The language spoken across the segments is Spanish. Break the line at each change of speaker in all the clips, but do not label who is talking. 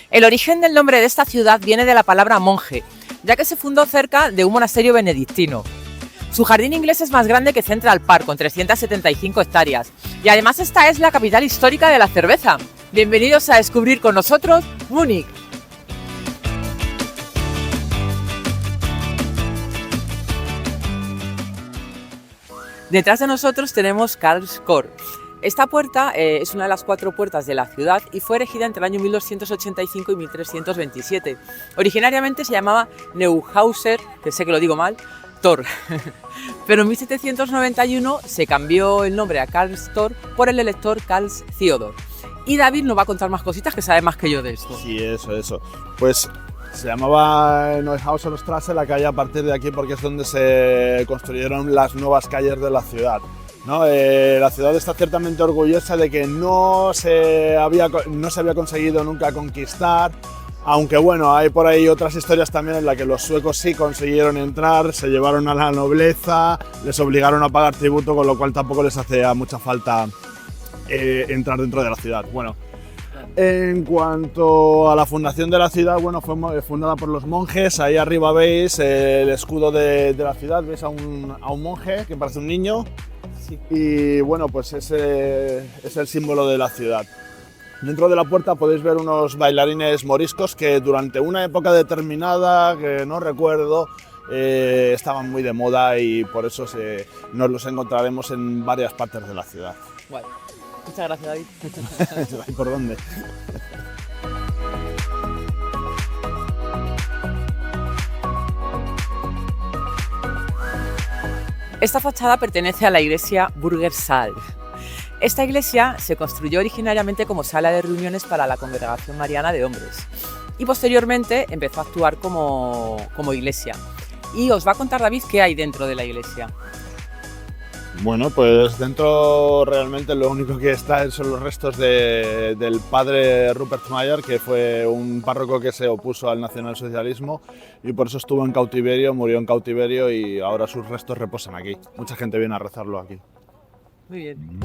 El origen del nombre de esta ciudad viene de la palabra monje, ya que se fundó cerca de un monasterio benedictino. Su jardín inglés es más grande que Central Park, con 375 hectáreas. Y además esta es la capital histórica de la cerveza. Bienvenidos a descubrir con nosotros Múnich. Detrás de nosotros tenemos Karlstor. Esta puerta es una de las 4 puertas de la ciudad y fue erigida entre el año 1285 y 1327. Originariamente se llamaba Neuhauser, que sé que lo digo mal, Tor. Pero en 1791 se cambió el nombre a Karlstor por el elector Karl Theodor. Y David nos va a contar más cositas, que sabe más que yo de esto.
Sí, eso. Pues se llamaba Neuhauserstraße la calle a partir de aquí porque es donde se construyeron las nuevas calles de la ciudad, ¿no? La ciudad está ciertamente orgullosa de que no se había conseguido nunca conquistar, aunque bueno, hay por ahí otras historias también en las que los suecos sí consiguieron entrar, se llevaron a la nobleza, les obligaron a pagar tributo, con lo cual tampoco les hacía mucha falta entrar dentro de la ciudad. Bueno, en cuanto a la fundación de la ciudad, bueno, fue fundada por los monjes. Ahí arriba veis el escudo de la ciudad, veis a un monje que parece un niño. Sí. Y bueno, pues ese es el símbolo de la ciudad. Dentro de la puerta podéis ver unos bailarines moriscos que durante una época determinada, que no recuerdo, estaban muy de moda y por eso nos los encontraremos en varias partes de la ciudad.
Bueno, muchas gracias, David.
¿Y por dónde?
Esta fachada pertenece a la iglesia Burgersaal. Esta iglesia se construyó originariamente como sala de reuniones para la Congregación Mariana de Hombres y posteriormente empezó a actuar como iglesia. Y os va a contar David qué hay dentro de la iglesia.
Bueno, pues dentro realmente lo único que está son los restos del padre Rupert Mayer, que fue un párroco que se opuso al nacionalsocialismo y por eso estuvo en cautiverio, murió en cautiverio y ahora sus restos reposan aquí. Mucha gente viene a rezarlo aquí.
Muy bien.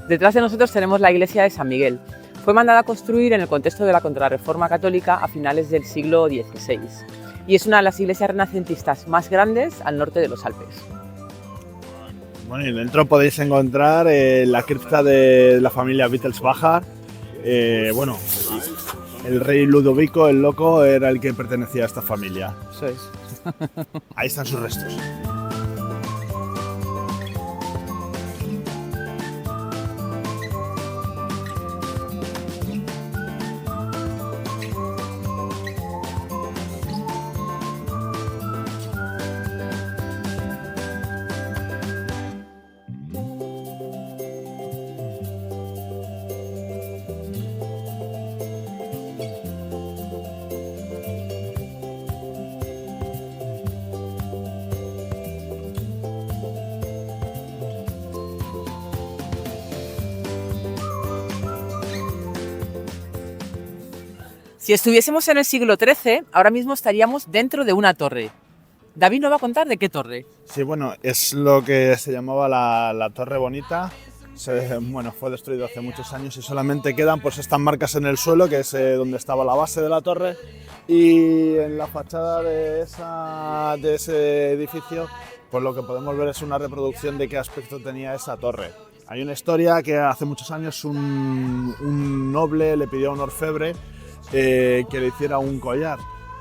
Detrás de nosotros tenemos la iglesia de San Miguel. Fue mandada a construir en el contexto de la Contrarreforma católica a finales del siglo XVI y es una de las iglesias renacentistas más grandes al norte de los Alpes.
Bueno, y dentro podéis encontrar la cripta de la familia Wittelsbacher. Bueno, el rey Ludovico, el loco, era el que pertenecía a esta familia.
Eso es.
Ahí están sus restos.
Si estuviésemos en el siglo XIII, ahora mismo estaríamos dentro de una torre. David nos va a contar de qué torre.
Sí, bueno, es lo que se llamaba la Torre Bonita. Bueno, fue destruido hace muchos años y solamente quedan pues estas marcas en el suelo, que es donde estaba la base de la torre, y en la fachada de ese edificio pues lo que podemos ver es una reproducción de qué aspecto tenía esa torre. Hay una historia que hace muchos años un noble le pidió a un orfebre que le hiciera un collar.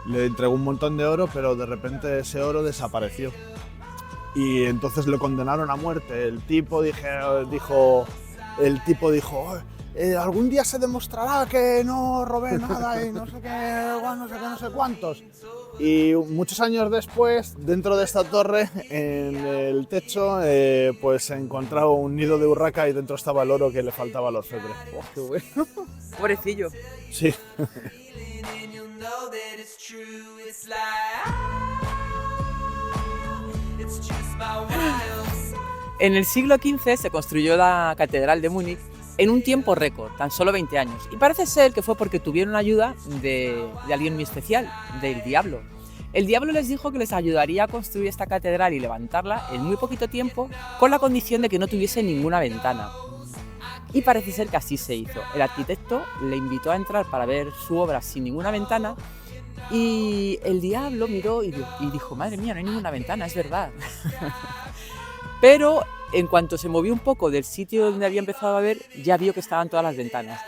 Le entregó un montón de oro, pero de repente ese oro desapareció. Y entonces lo condenaron a muerte. El tipo dijo, algún día se demostrará que no robé nada y no sé qué, no sé cuántos. Y muchos años después, dentro de esta torre, en el techo, pues se encontraba un nido de urraca y dentro estaba el oro que le faltaba al orfebre.
¡Oh, qué bueno! Pobrecillo.
Sí.
En el siglo XV se construyó la Catedral de Múnich en un tiempo récord, tan solo 20 años. Y parece ser que fue porque tuvieron ayuda de alguien muy especial, del diablo. El diablo les dijo que les ayudaría a construir esta catedral y levantarla en muy poquito tiempo, con la condición de que no tuviese ninguna ventana. Y parece ser que así se hizo. El arquitecto le invitó a entrar para ver su obra sin ninguna ventana, y el diablo miró y dijo, madre mía, no hay ninguna ventana, es verdad. Pero en cuanto se movió un poco del sitio donde había empezado a ver, ya vio que estaban todas las ventanas.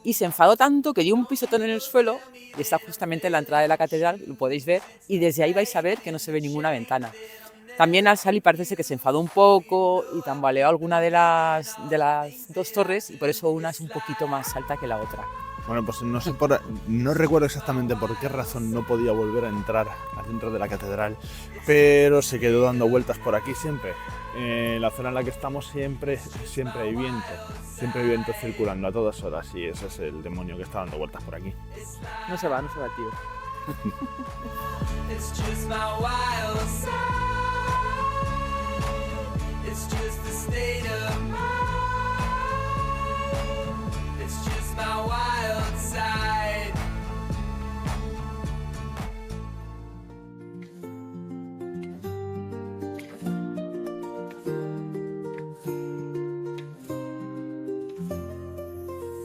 Y se enfadó tanto que dio un pisotón en el suelo, y está justamente en la entrada de la catedral, lo podéis ver, y desde ahí vais a ver que no se ve ninguna ventana. También al salir parece que se enfadó un poco y tambaleó alguna de las dos torres, y por eso una es un poquito más alta que la otra.
Bueno, pues no recuerdo exactamente por qué razón no podía volver a entrar adentro de la catedral, pero se quedó dando vueltas por aquí siempre. En la zona en la que estamos siempre hay viento circulando a todas horas, y ese es el demonio que está dando vueltas por aquí.
No se va, tío.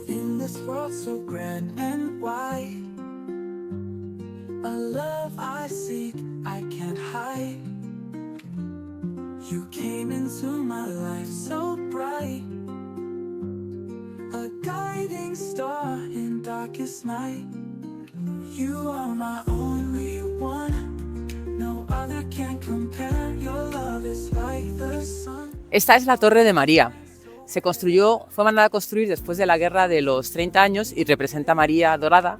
In this world so grand and wide, a love I seek, I can't hide. You came into my life so bright, a guiding star in darkest night. You are my only one, no other can compare. Your love is like the sun.
Esta es la Torre de María. Fue mandada a construir después de la Guerra de los 30 años y representa a María dorada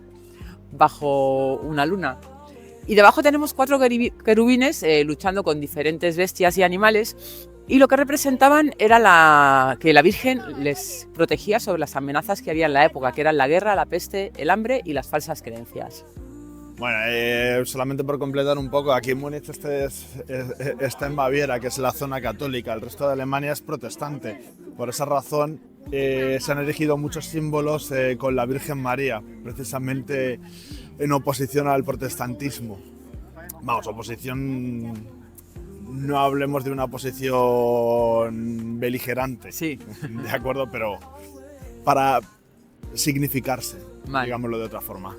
bajo una luna. Y debajo tenemos 4 querubines luchando con diferentes bestias y animales, y lo que representaban era que la Virgen les protegía sobre las amenazas que había en la época, que eran la guerra, la peste, el hambre y las falsas creencias.
Bueno, solamente por completar un poco, aquí en Múnich está en Baviera, que es la zona católica, el resto de Alemania es protestante. Por esa razón se han erigido muchos símbolos con la Virgen María, precisamente en oposición al protestantismo. Vamos, oposición, no hablemos de una oposición beligerante,
Sí.
de acuerdo, pero para significarse,
Vale.
digámoslo de otra forma.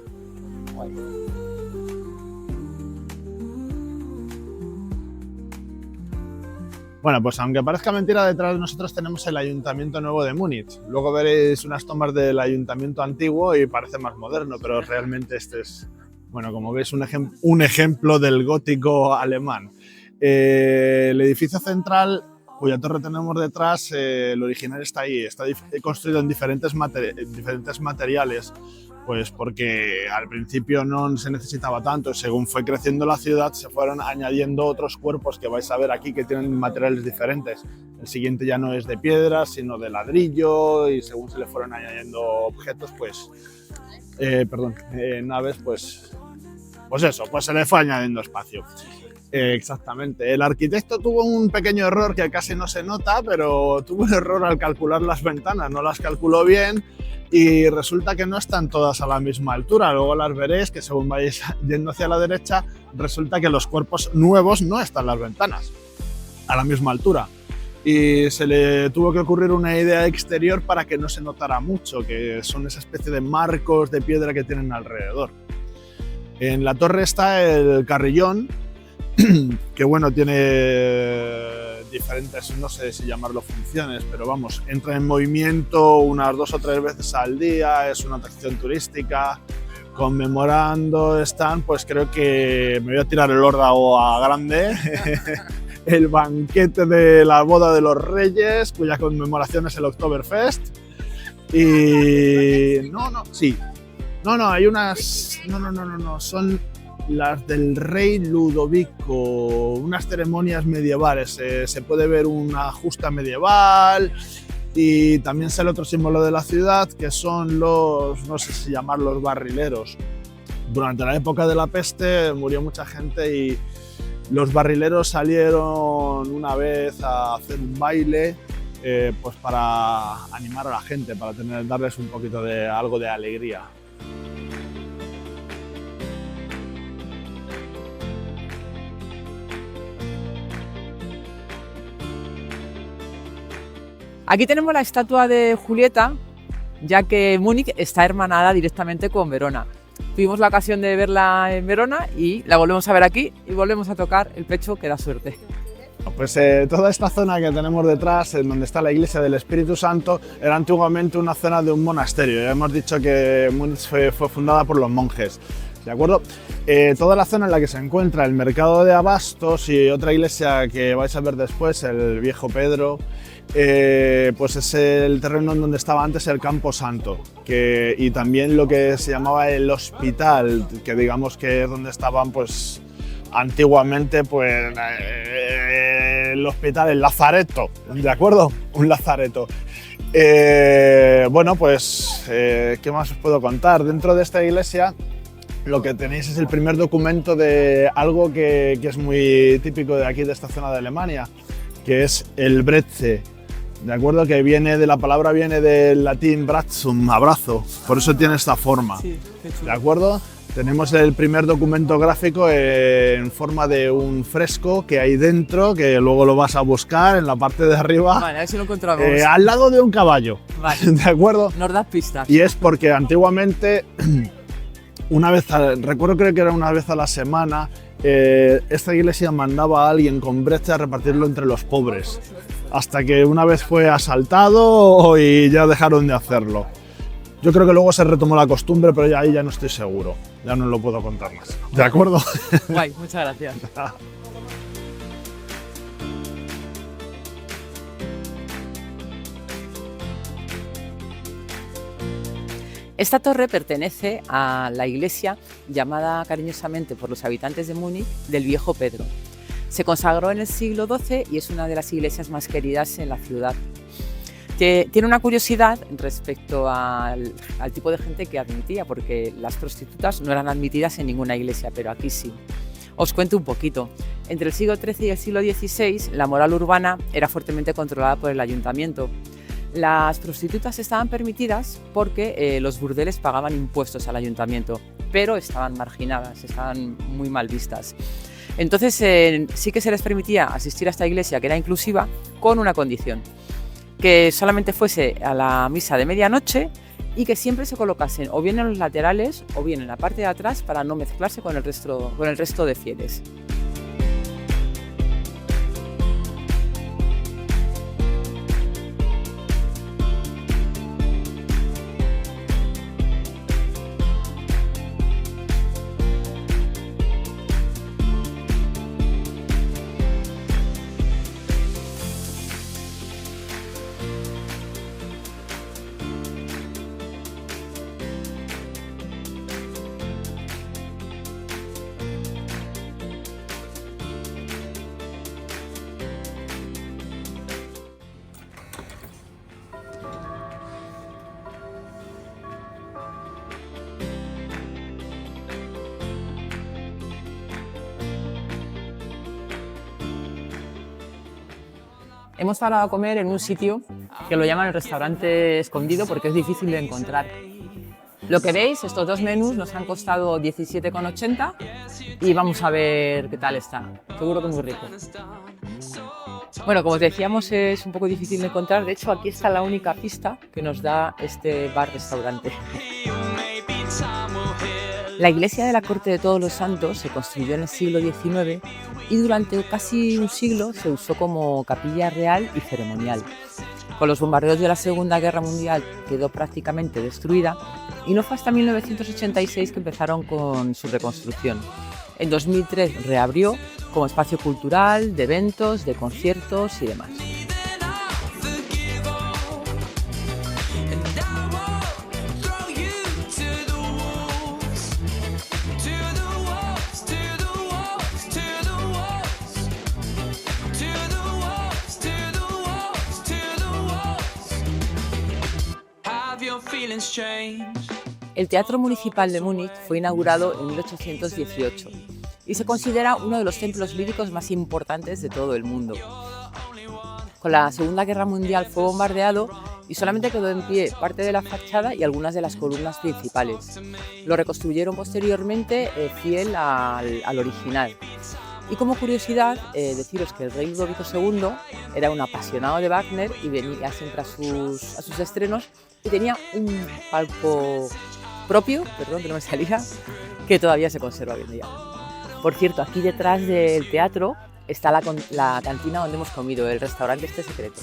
Bueno, pues aunque parezca mentira, detrás de nosotros tenemos el Ayuntamiento Nuevo de Múnich. Luego veréis unas tomas del Ayuntamiento antiguo y parece más moderno, pero realmente este es, bueno, como veis, un ejemplo del gótico alemán. El edificio central, cuya torre tenemos detrás, el original está ahí, está construido en diferentes materiales, pues porque al principio no se necesitaba tanto. Según fue creciendo la ciudad, se fueron añadiendo otros cuerpos que vais a ver aquí que tienen materiales diferentes. El siguiente ya no es de piedra, sino de ladrillo, y según se le fueron añadiendo objetos, naves, pues eso, pues se le fue añadiendo espacio. Exactamente. El arquitecto tuvo un pequeño error que casi no se nota, pero tuvo un error al calcular las ventanas, no las calculó bien y resulta que no están todas a la misma altura. Luego las veréis que según vais yendo hacia la derecha, resulta que los cuerpos nuevos no están las ventanas a la misma altura. Y se le tuvo que ocurrir una idea exterior para que no se notara mucho, que son esa especie de marcos de piedra que tienen alrededor. En la torre está el carrillón, que bueno, tiene diferentes, no sé si llamarlo funciones, pero vamos, entra en movimiento unas 2 o 3 veces al día, es una atracción turística. Conmemorando están, pues creo que me voy a tirar el órdago a grande, el banquete de la boda de los reyes, cuya conmemoración es el Oktoberfest, Y sí. No, hay unas... No, son las del rey Ludovico, unas ceremonias medievales. Se puede ver una justa medieval y también sale otro símbolo de la ciudad que son los, no sé si llamarlos barrileros. Durante la época de la peste murió mucha gente y los barrileros salieron una vez a hacer un baile pues para animar a la gente, para darles un poquito de algo de alegría.
Aquí tenemos la estatua de Julieta, ya que Múnich está hermanada directamente con Verona. Tuvimos la ocasión de verla en Verona y la volvemos a ver aquí y volvemos a tocar el pecho, que da suerte.
Pues toda esta zona que tenemos detrás, en donde está la iglesia del Espíritu Santo, era antiguamente una zona de un monasterio. Ya hemos dicho que Múnich fue fundada por los monjes, ¿de acuerdo? Toda la zona en la que se encuentra el mercado de abastos y otra iglesia que vais a ver después, el Viejo Pedro, pues es el terreno en donde estaba antes el Campo Santo, y también lo que se llamaba el hospital, que digamos que es donde estaban pues antiguamente pues el hospital, el lazareto, ¿de acuerdo? Un lazareto. Bueno, pues ¿qué más os puedo contar? Dentro de esta iglesia lo que tenéis es el primer documento de algo que es muy típico de aquí, de esta zona de Alemania, que es el Bretze, ¿de acuerdo? Que viene de la palabra, viene del latín bratzum, abrazo, por eso tiene esta forma,
Sí, qué chulo.
¿de acuerdo? Tenemos el primer documento gráfico en forma de un fresco que hay dentro, que luego lo vas a buscar en la parte de arriba,
Vale, a ver si lo encontramos.
al lado de un caballo,
Vale.
¿de acuerdo?
Nos das pistas.
Y es porque antiguamente, recuerdo, creo que era una vez a la semana, esta iglesia mandaba a alguien con brecha a repartirlo entre los pobres, hasta que una vez fue asaltado y ya dejaron de hacerlo. Yo creo que luego se retomó la costumbre, pero ahí ya no estoy seguro, ya no lo puedo contar más. ¿De acuerdo?
Guay, muchas gracias. Esta torre pertenece a la iglesia llamada cariñosamente por los habitantes de Múnich del Viejo Pedro. Se consagró en el siglo XII y es una de las iglesias más queridas en la ciudad. Tiene una curiosidad respecto al tipo de gente que admitía, porque las prostitutas no eran admitidas en ninguna iglesia, pero aquí sí. Os cuento un poquito. Entre el siglo XIII y el siglo XVI, la moral urbana era fuertemente controlada por el ayuntamiento. Las prostitutas estaban permitidas porque los burdeles pagaban impuestos al ayuntamiento, pero estaban marginadas, estaban muy mal vistas. Entonces sí que se les permitía asistir a esta iglesia, que era inclusiva, con una condición: que solamente fuese a la misa de medianoche y que siempre se colocasen o bien en los laterales o bien en la parte de atrás para no mezclarse con el resto de fieles. Hemos parado a comer en un sitio que lo llaman el restaurante escondido porque es difícil de encontrar. Lo que veis, estos dos menús nos han costado 17,80 y vamos a ver qué tal está. Seguro que muy rico. Bueno, como os decíamos, es un poco difícil de encontrar. De hecho, aquí está la única pista que nos da este bar-restaurante. La iglesia de la Corte de Todos los Santos se construyó en el siglo XIX y durante casi un siglo se usó como capilla real y ceremonial. Con los bombardeos de la Segunda Guerra Mundial quedó prácticamente destruida y no fue hasta 1986 que empezaron con su reconstrucción. En 2003 reabrió como espacio cultural, de eventos, de conciertos y demás.
feeling strange.
El Teatro Municipal de Múnich fue inaugurado en 1818 y se considera uno de los templos líricos más importantes de todo el mundo. Con la Segunda Guerra Mundial fue bombardeado y solamente quedó en pie parte de la fachada y algunas de las columnas principales. Lo reconstruyeron posteriormente fiel al original. Y como curiosidad, deciros que el rey Ludovico II era un apasionado de Wagner y venía siempre a sus estrenos y tenía un palco propio, perdón que no me salía, que todavía se conserva hoy en día. Por cierto, aquí detrás del teatro está la cantina donde hemos comido, el restaurante este secreto.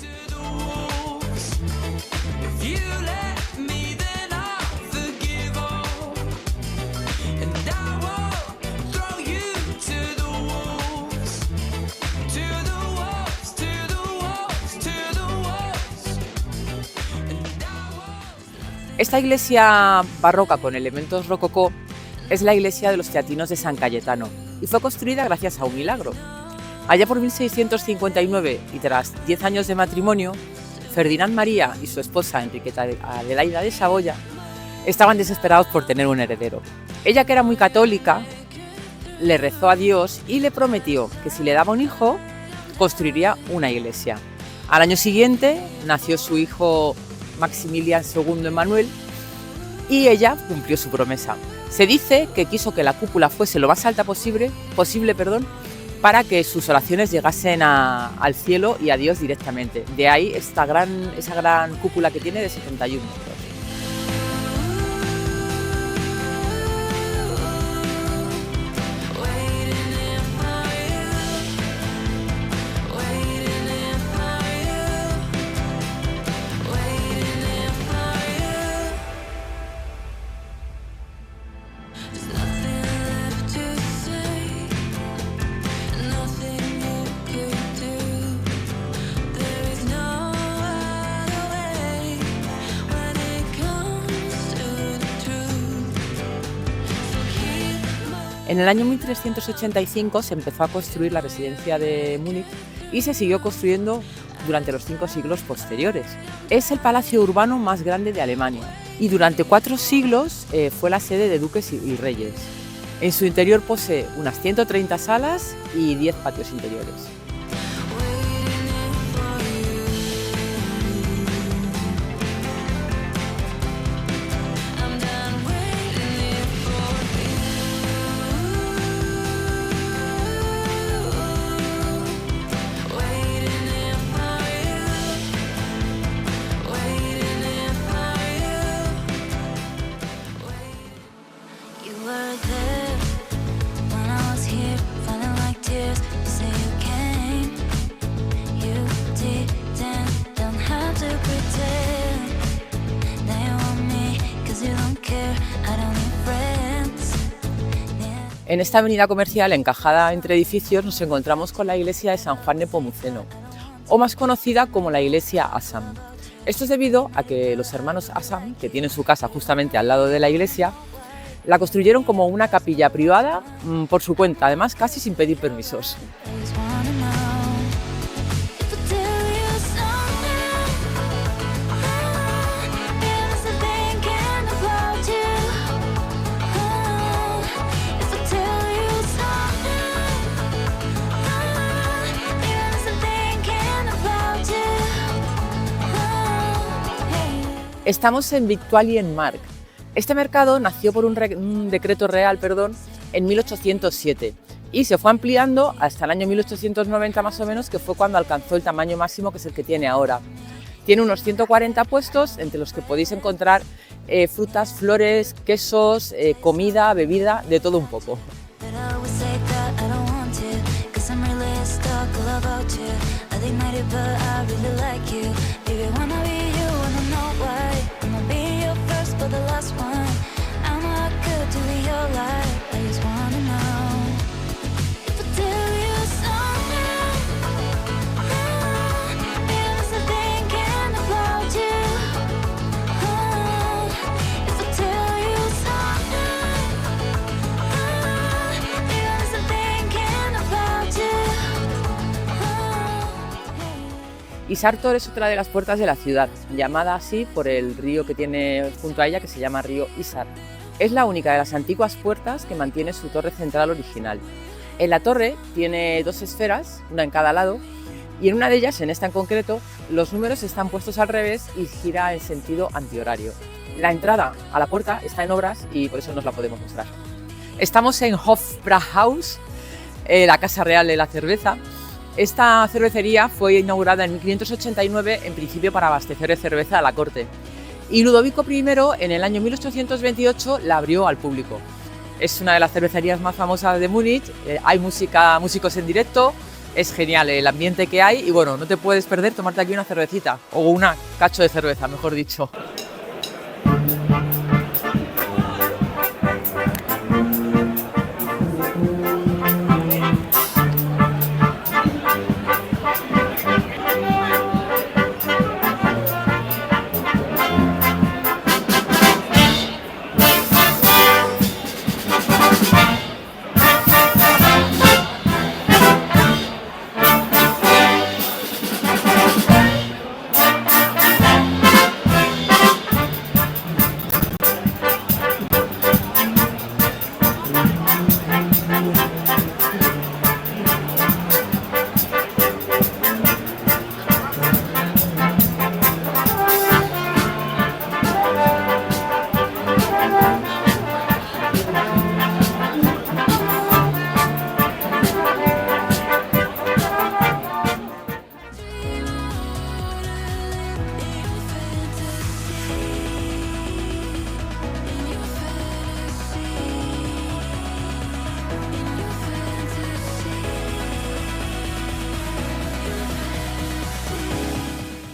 Esta iglesia barroca con elementos rococó es la iglesia de los teatinos de San Cayetano y fue construida gracias a un milagro. Allá por 1659 y tras 10 años de matrimonio, Ferdinand María y su esposa Enriqueta Adelaida de Saboya estaban desesperados por tener un heredero. Ella, que era muy católica, le rezó a Dios y le prometió que si le daba un hijo, construiría una iglesia. Al año siguiente nació su hijo Maximilian II Emanuel y ella cumplió su promesa. Se dice que quiso que la cúpula fuese lo más alta posible, para que sus oraciones llegasen al cielo y a Dios directamente. De ahí esa gran cúpula que tiene de 71 metros. En el año 1385 se empezó a construir la residencia de Múnich y se siguió construyendo durante los 5 siglos posteriores. Es el palacio urbano más grande de Alemania y durante 4 siglos fue la sede de duques y reyes. En su interior posee unas 130 salas y 10 patios interiores. En esta avenida comercial encajada entre edificios nos encontramos con la iglesia de San Juan Nepomuceno, o más conocida como la iglesia Assam. Esto es debido a que los hermanos Assam, que tienen su casa justamente al lado de la iglesia, la construyeron como una capilla privada por su cuenta, además casi sin pedir permisos. Estamos en Viktualienmarkt. Este mercado nació por un decreto real, en 1807 y se fue ampliando hasta el año 1890 más o menos, que fue cuando alcanzó el tamaño máximo que es el que tiene ahora. Tiene unos 140 puestos entre los que podéis encontrar frutas, flores, quesos, comida, bebida, de todo un poco. Y Sartor es otra de las puertas de la ciudad, llamada así por el río que tiene junto a ella, que se llama río Isar. Es la única de las antiguas puertas que mantiene su torre central original. En la torre tiene dos esferas, una en cada lado, y en una de ellas, en esta en concreto, los números están puestos al revés y gira en sentido antihorario. La entrada a la puerta está en obras y por eso nos la podemos mostrar. Estamos en Hofbrauhaus, la Casa Real de la Cerveza. Esta cervecería fue inaugurada en 1589, en principio para abastecer de cerveza a la corte. Y Ludovico I, en el año 1828, la abrió al público. Es una de las cervecerías más famosas de Múnich, hay músicos en directo, es genial el ambiente que hay y bueno, no te puedes perder tomarte aquí una cervecita, o una cacho de cerveza, mejor dicho.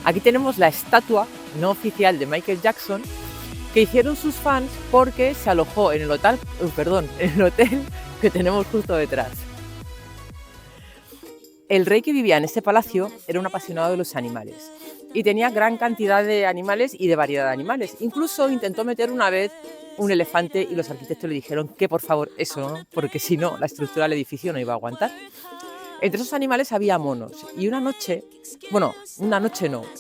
Aquí tenemos la estatua no oficial de Michael Jackson que hicieron sus fans porque se alojó en el hotel que tenemos justo detrás. El rey que vivía en este palacio era un apasionado de los animales y tenía gran cantidad de animales y de variedad de animales. Incluso intentó meter una vez un elefante y los arquitectos le dijeron que por favor eso no, porque si no la estructura del edificio no iba a aguantar. Entre esos animales había monos y una noche no,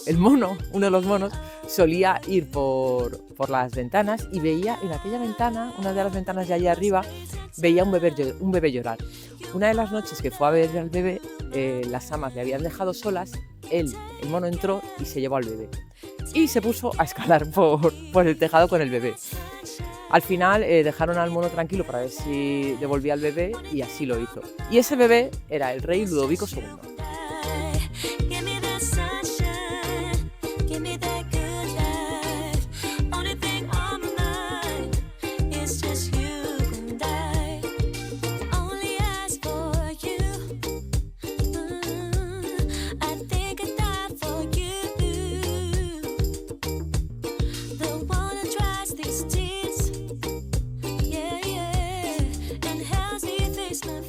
el mono, uno de los monos, solía ir por las ventanas y veía en aquella ventana, una de las ventanas de allá arriba, veía un bebé llorar. Una de las noches que fue a ver al bebé, las amas le habían dejado solas, el mono entró y se llevó al bebé. Y se puso a escalar por el tejado con el bebé. Al final dejaron al mono tranquilo para ver si devolvía al bebé y así lo hizo. Y ese bebé era el rey Ludovico II.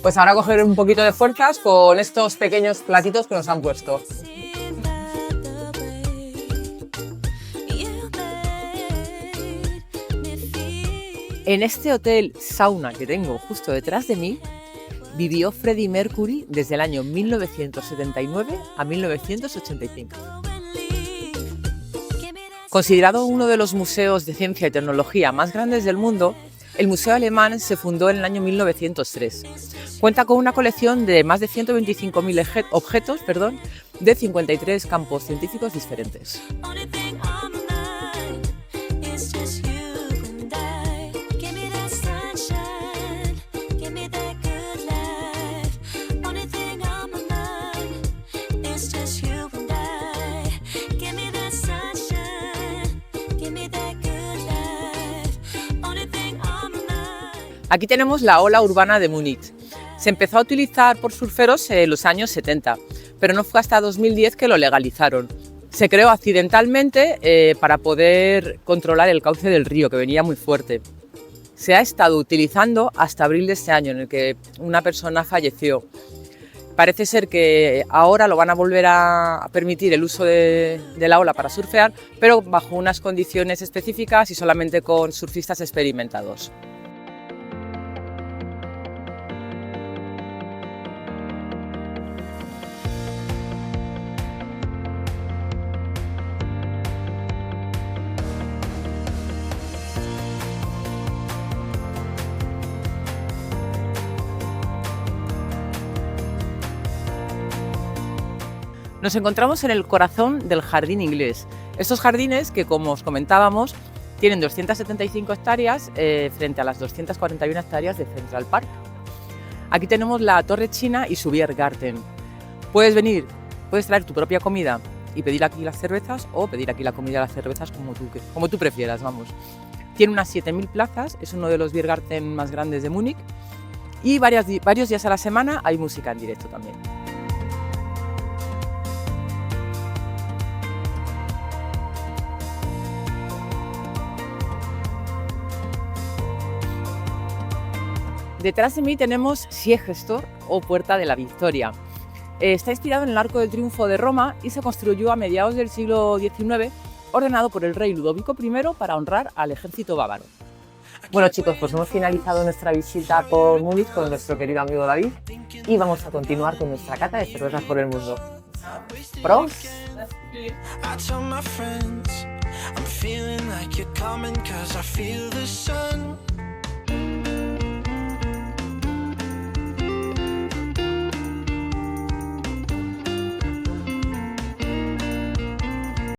Pues ahora cogeré un poquito de fuerzas con estos pequeños platitos que nos han puesto. En este hotel sauna que tengo justo detrás de mí, vivió Freddie Mercury desde el año 1979 a 1985. Considerado uno de los museos de ciencia y tecnología más grandes del mundo, el Museo Alemán se fundó en el año 1903. Cuenta con una colección de más de 125.000 objetos de 53 campos científicos diferentes. Aquí tenemos la ola urbana de Múnich. Se empezó a utilizar por surferos en los años 70, pero no fue hasta 2010 que lo legalizaron. Se creó accidentalmente para poder controlar el cauce del río, que venía muy fuerte. Se ha estado utilizando hasta abril de este año, en el que una persona falleció. Parece ser que ahora lo van a volver a permitir el uso de la ola para surfear, pero bajo unas condiciones específicas y solamente con surfistas experimentados. Nos encontramos en el corazón del jardín inglés. Estos jardines que, como os comentábamos, tienen 275 hectáreas frente a las 241 hectáreas de Central Park. Aquí tenemos la Torre China y su Biergarten. Puedes venir, puedes traer tu propia comida y pedir aquí las cervezas, o pedir aquí la comida y las cervezas como tú prefieras, vamos. Tiene unas 7000 plazas, es uno de los Biergarten más grandes de Múnich, y varios días a la semana hay música en directo también. Detrás de mí tenemos Siegestor, o Puerta de la Victoria. Está inspirado en el Arco del Triunfo de Roma y se construyó a mediados del siglo XIX, ordenado por el rey Ludovico I para honrar al ejército bávaro. Bueno chicos, pues hemos finalizado nuestra visita por Múnich con nuestro querido amigo David y vamos a continuar con nuestra cata de cervezas por el mundo. ¡Prost!
I'm feeling like you're coming 'cause I feel the sun.